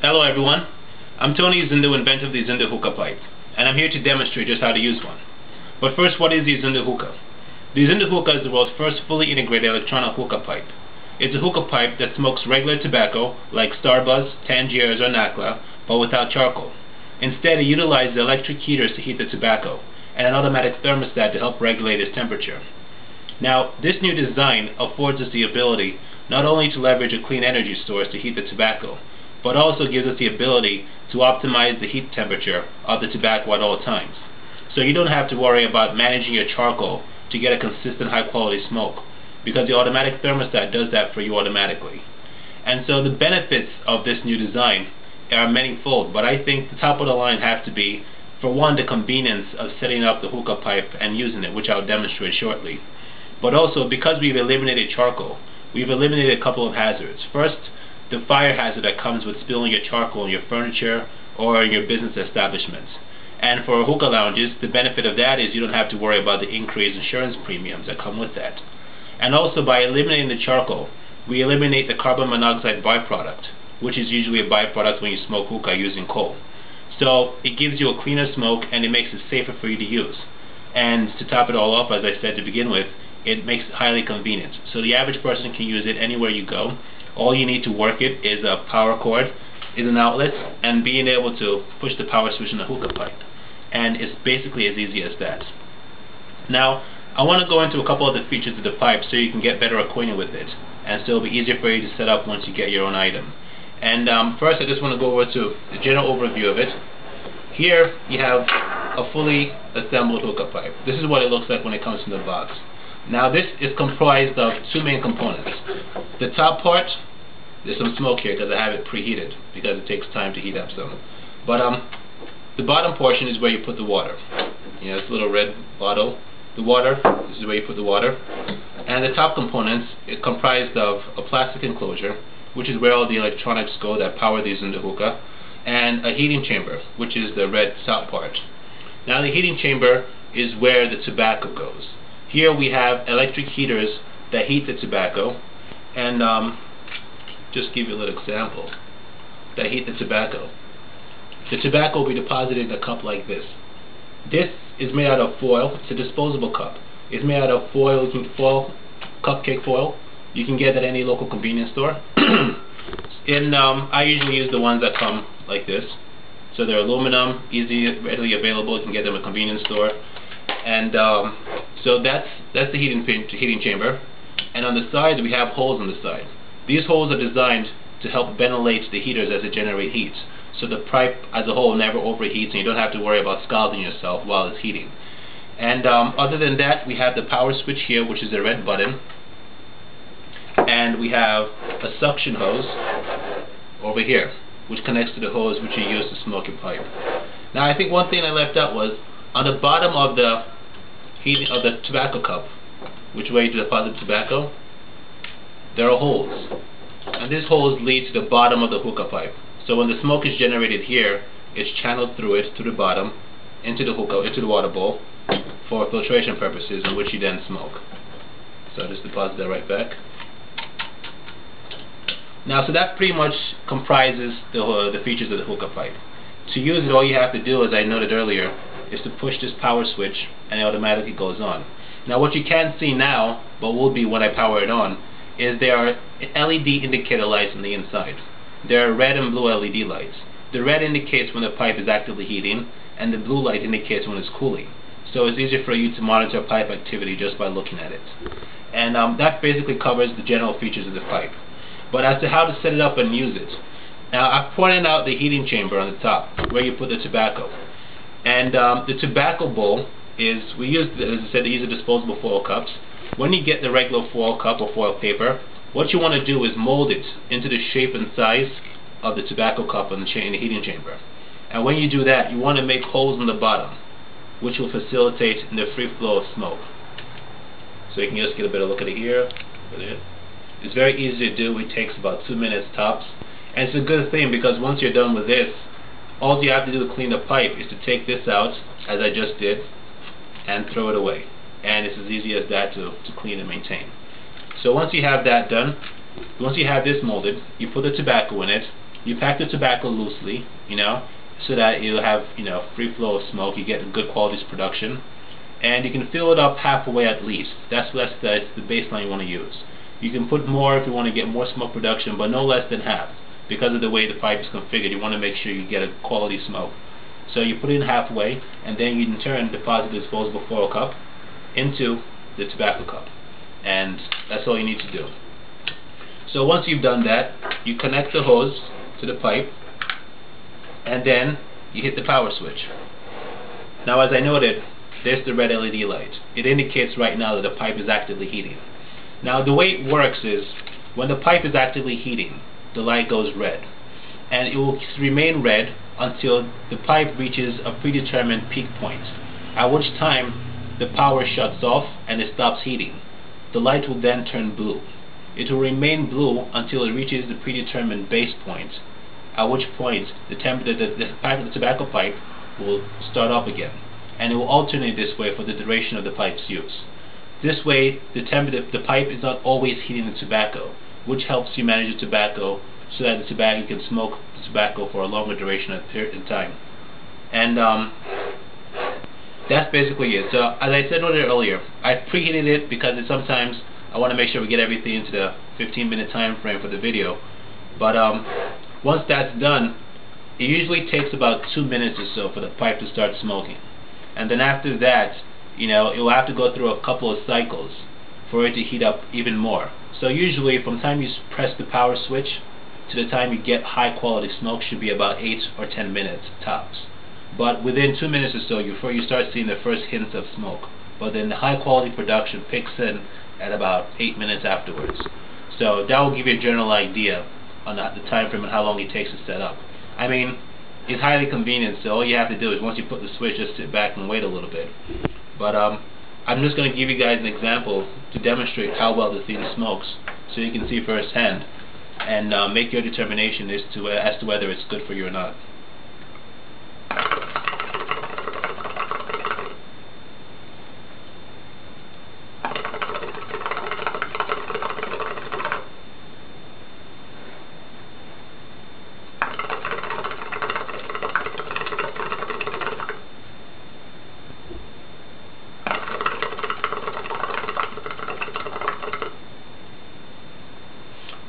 Hello everyone, I'm Tony Izundu, inventor of the Izundu hookah pipe, and I'm here to demonstrate just how to use one. But first, what is the Izundu hookah? The Izundu hookah is the world's first fully integrated electronic hookah pipe. It's a hookah pipe that smokes regular tobacco like Starbuzz, Tangiers, or Nakla, but without charcoal. Instead, it utilizes electric heaters to heat the tobacco, and an automatic thermostat to help regulate its temperature. Now, this new design affords us the ability not only to leverage a clean energy source to heat the tobacco, but also gives us the ability to optimize the heat temperature of the tobacco at all times. So you don't have to worry about managing your charcoal to get a consistent high quality smoke, because the automatic thermostat does that for you automatically. And so the benefits of this new design are manyfold, but I think the top of the line have to be, for one, the convenience of setting up the hookah pipe and using it, which I'll demonstrate shortly. But also, because we've eliminated charcoal, we've eliminated a couple of hazards. First, the fire hazard that comes with spilling your charcoal in your furniture or in your business establishments. And for hookah lounges, the benefit of that is you don't have to worry about the increased insurance premiums that come with that. And also, by eliminating the charcoal, we eliminate the carbon monoxide byproduct, which is usually a byproduct when you smoke hookah using coal. So it gives you a cleaner smoke, and it makes it safer for you to use. And to top it all off, as I said to begin with, it makes it highly convenient. So the average person can use it anywhere you go. All you need to work it is a power cord, is an outlet, and being able to push the power switch in the hookah pipe. And it's basically as easy as that. Now, I want to go into a couple of the features of the pipe so you can get better acquainted with it, and so it'll be easier for you to set up once you get your own item. And first, I just want to go over to the general overview of it. Here, you have a fully assembled hookah pipe. This is what it looks like when it comes in the box. Now, this is comprised of two main components. The top part, there's some smoke here because I have it preheated because it takes time to heat up some. But the bottom portion is where you put the water. You know, this little red bottle. The water, this is where you put the water. And the top components are comprised of a plastic enclosure, which is where all the electronics go that power these in the hookah, and a heating chamber, which is the red top part. Now, the heating chamber is where the tobacco goes. Here we have electric heaters that heat the tobacco, and just give you a little example, that heat the tobacco. The tobacco will be deposited in a cup like this. This is made out of foil. It's a disposable cup. It's made out of foil, cupcake foil. You can get it at any local convenience store. I usually use the ones that come like this. So they're aluminum, readily available. You can get them at a convenience store. And so that's the heating chamber. And on the sides, we have holes on the side. These holes are designed to help ventilate the heaters as they generate heat, so the pipe as a whole never overheats, and you don't have to worry about scalding yourself while it's heating. And other than that, we have the power switch here, which is the red button, and we have a suction hose over here, which connects to the hose which you use to smoke your pipe. Now, I think one thing I left out was on the bottom of the tobacco cup, which way to deposit tobacco, there are holes, and these holes lead to the bottom of the hookah pipe. So when the smoke is generated here, it's channeled through it to the bottom, into the hookah, into the water bowl, for filtration purposes, in which you then smoke. So I just deposit that right back. Now, so that pretty much comprises the features of the hookah pipe. To use it, all you have to do, as I noted earlier, is to push this power switch, and it automatically goes on. Now, what you can't see now, but will be when I power it on, is there are LED indicator lights on the inside. There are red and blue LED lights. The red indicates when the pipe is actively heating, and the blue light indicates when it's cooling. So it's easier for you to monitor pipe activity just by looking at it. And that basically covers the general features of the pipe. But as to how to set it up and use it, now I've pointed out the heating chamber on the top, where you put the tobacco. And the tobacco bowl is, we use, as I said, these are disposable foil cups. When you get the regular foil cup or foil paper, what you want to do is mold it into the shape and size of the tobacco cup in the heating chamber. And when you do that, you want to make holes in the bottom, which will facilitate the free flow of smoke. So you can just get a better look at it here. It's very easy to do. It takes about 2 minutes tops. And it's a good thing, because once you're done with this, all you have to do to clean the pipe is to take this out, as I just did, and throw it away. And it's as easy as that to clean and maintain. So once you have that done, once you have this molded, you put the tobacco in it, You pack the tobacco loosely, so that you'll have, free flow of smoke. You get a good quality production, and you can fill it up halfway at least. That's the baseline you want to use. You can put more if you want to get more smoke production, but no less than half. Because of the way the pipe is configured, you want to make sure you get a quality smoke. So you put it in halfway, and then you in turn deposit the disposable foil cup into the tobacco cup. And that's all you need to do. So once you've done that, you connect the hose to the pipe, and then you hit the power switch. Now, as I noted, there's the red LED light. It indicates right now that the pipe is actively heating. Now, the way it works is, when the pipe is actively heating, the light goes red, and it will remain red until the pipe reaches a predetermined peak point, at which time the power shuts off and it stops heating. The light will then turn blue. It will remain blue until it reaches the predetermined base point, at which point the tobacco pipe will start up again, and it will alternate this way for the duration of the pipe's use. This way, the pipe is not always heating the tobacco, which helps you manage the tobacco so that you can smoke the tobacco for a longer duration of time. And that's basically it. So, as I said earlier, I preheated it because sometimes I want to make sure we get everything into the 15-minute time frame for the video. But once that's done, it usually takes about 2 minutes or so for the pipe to start smoking. And then after that, it will have to go through a couple of cycles for it to heat up even more. So usually from the time you press the power switch to the time you get high quality smoke should be about 8 or 10 minutes tops. But within 2 minutes or so, before you start seeing the first hints of smoke. But then the high quality production picks in at about 8 minutes afterwards. So that will give you a general idea on the time frame and how long it takes to set up. I mean, it's highly convenient, so all you have to do is once you put the switch, just sit back and wait a little bit. But I'm just going to give you guys an example to demonstrate how well the thing smokes, so you can see firsthand and make your determination as to whether it's good for you or not.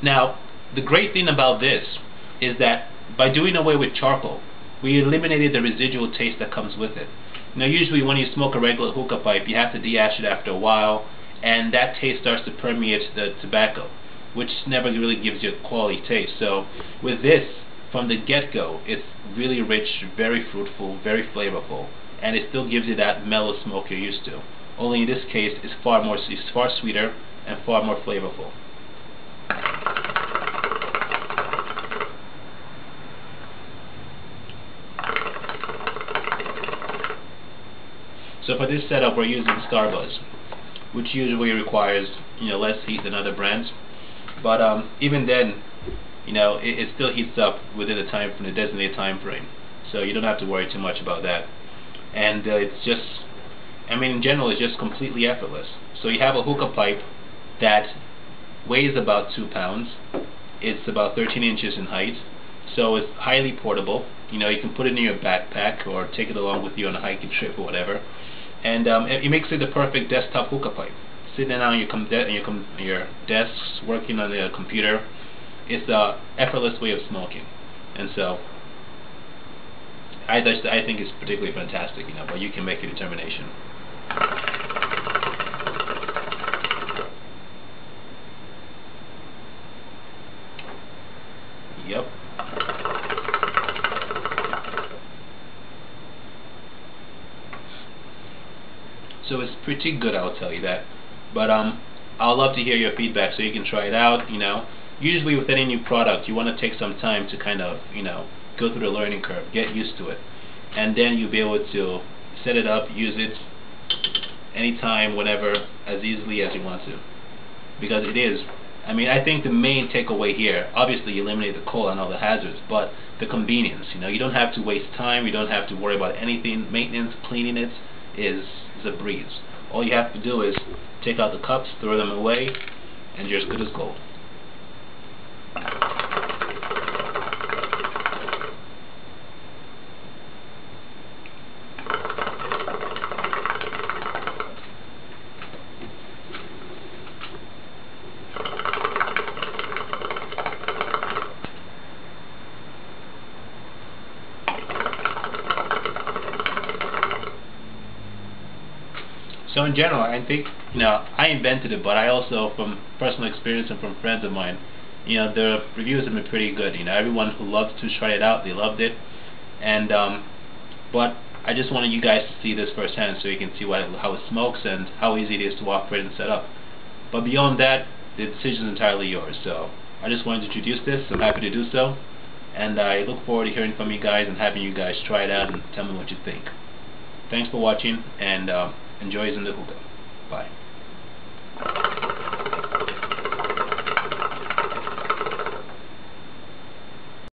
Now, the great thing about this is that by doing away with charcoal, we eliminated the residual taste that comes with it. Now, usually when you smoke a regular hookah pipe, you have to de-ash it after a while, and that taste starts to permeate the tobacco, which never really gives you a quality taste. So, with this, from the get-go, it's really rich, very fruitful, very flavorful, and it still gives you that mellow smoke you're used to. Only in this case, it's far sweeter and far more flavorful. So for this setup, we're using Starbuzz, which usually requires less heat than other brands. But even then, it still heats up within the designated time frame. So you don't have to worry too much about that. And it's just, in general, it's just completely effortless. So you have a hookah pipe that weighs about 2 pounds. It's about 13 inches in height. So it's highly portable. You can put it in your backpack or take it along with you on a hiking trip or whatever. And it makes it the perfect desktop hookah pipe. Sitting down on your desks, working on the computer, it's the effortless way of smoking. And so, I think it's particularly fantastic, but you can make your determination. Yep. So it's pretty good, I'll tell you that. But I'd love to hear your feedback so you can try it out. Usually with any new product, you want to take some time to kind of, go through the learning curve, get used to it, and then you'll be able to set it up, use it anytime, whenever, as easily as you want to. Because it is, I think the main takeaway here, obviously you eliminate the coal and all the hazards, but the convenience. You don't have to waste time, you don't have to worry about anything, maintenance, cleaning it is a breeze. All you have to do is take out the cups, throw them away, and you're as good as gold. in general, I think, I invented it, but I also, from personal experience and from friends of mine, the reviews have been pretty good. Everyone who loved to try it out, they loved it. And but I just wanted you guys to see this firsthand, so you can see how it smokes and how easy it is to operate and set up. But beyond that, the decision is entirely yours. So I just wanted to introduce this. I'm happy to do so, and I look forward to hearing from you guys and having you guys try it out and tell me what you think. Thanks for watching, and enjoy Izundu Hookah. Bye.